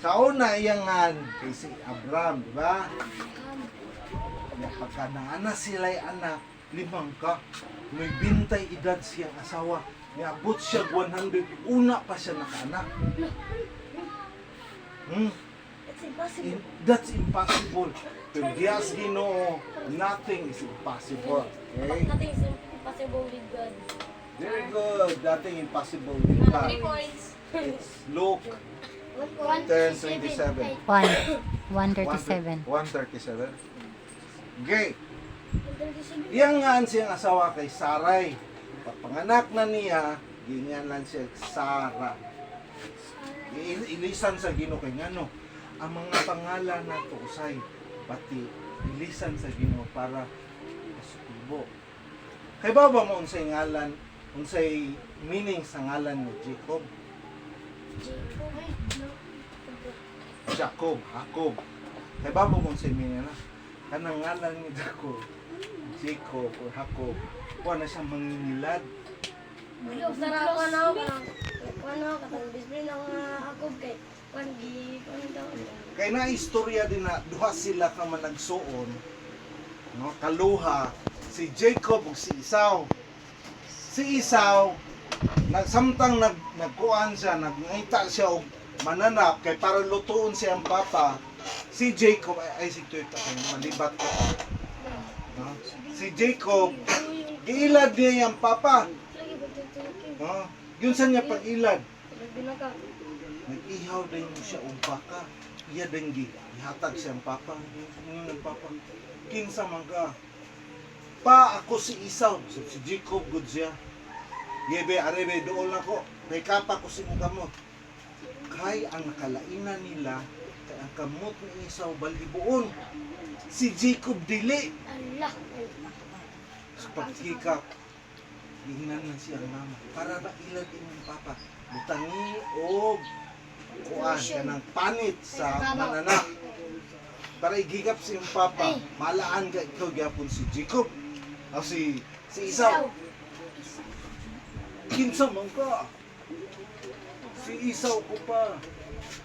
kauna iyangan kay si Abraham, di ba? Pagka naana sila'y anak, 5 ka, may bintay edad siyang asawa. Niabot siya 100, una pa siya nakaanak. It's impossible. That's impossible. Pero Diyas Ginoo, nothing is impossible. Okay? Nothing is impossible with God. Very good. Nothing impossible with 3 God. points. It's Luke 10:27. 137. 137. Okay. Iyangan siyang asawa kay Saray. Panganak na niya, gingalan siya Sara. Ilisan sa Ginoo kay ngano. Ang mga pangalan na to usay pati ilisan sa Ginoo para positibo. Kay baba mo unsay ngalan, unsay meaning sa ngalan ni Jacob? Jacob. Kay baba mo unsay meaning na? Kanang ngalan ni Jacob o Jacob, kuha na siyang mangingilad. Sarap ko na katang bisbrin ng ako kay Kay na istorya din na duha sila ka man nagsuon, no, kaluha, si Jacob ug si Esau. Si Esau samtang nagkuan siya, nagngita siya og mananap kay para lutuon siya ang papa. Si Jacob ay si Toyota kay malibat ko. No? Si Jacob giilad niya yung papa. No? Yun sa niya pag-ilad. Nag-ihaw din siya og baka. Iya din gihatag siya ang papa. Ngayon ang papa, kinsa man ka? Pa ako si Esau, si Jacob good siya. Yebe arebe dool na ko. Kay kapa ko si mo. Kay ang nakalainan nila kay ang kamot ni Esau balhibuon. Si Jacob dili. Allah. Sa pagkikap, gihinan na siyang mama. Para ba ilad imong papa? Butangi o kuan kanang panit sa mananak. Para igigap si yung papa, malaan ka ikaw gyapon si Jacob. O si Esau. Kinsa man ka? Si Esau ko pa.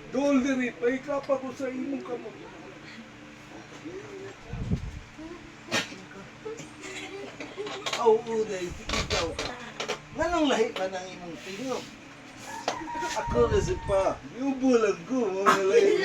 Dol diri pa ikapa ko sa imong kamot. Uday, ikaw ka. Nganong lahi pa ng imong tingog? Ako na si pa. Iubo lang ko, mga lahi.